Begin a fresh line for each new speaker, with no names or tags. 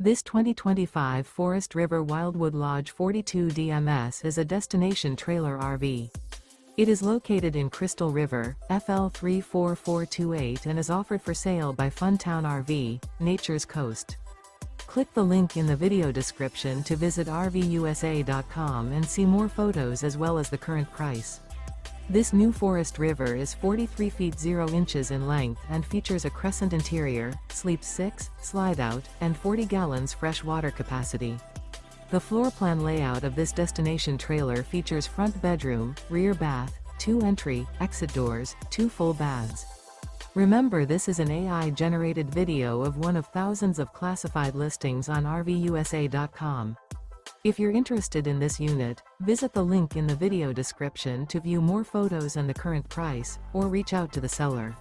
This 2025 Forest River Wildwood Lodge 42 DMS is a destination trailer RV. It is located in Crystal River, FL 34428 and is offered for sale by Funtown RV, Nature's Coast. Click the link in the video description to visit RVUSA.com and see more photos as well as the current price. This new Forest River is 43 feet 0 inches in length and features a CRESCENT interior, sleeps 6, Slideout, and 40 gallons fresh water capacity. The floor plan layout of this destination trailer features front bedroom, rear bath, 2 entry, exit doors, 2 full baths. Remember, this is an AI-generated video of one of thousands of classified listings on RVUSA.com. If you're interested in this unit, visit the link in the video description to view more photos and the current price, or reach out to the seller.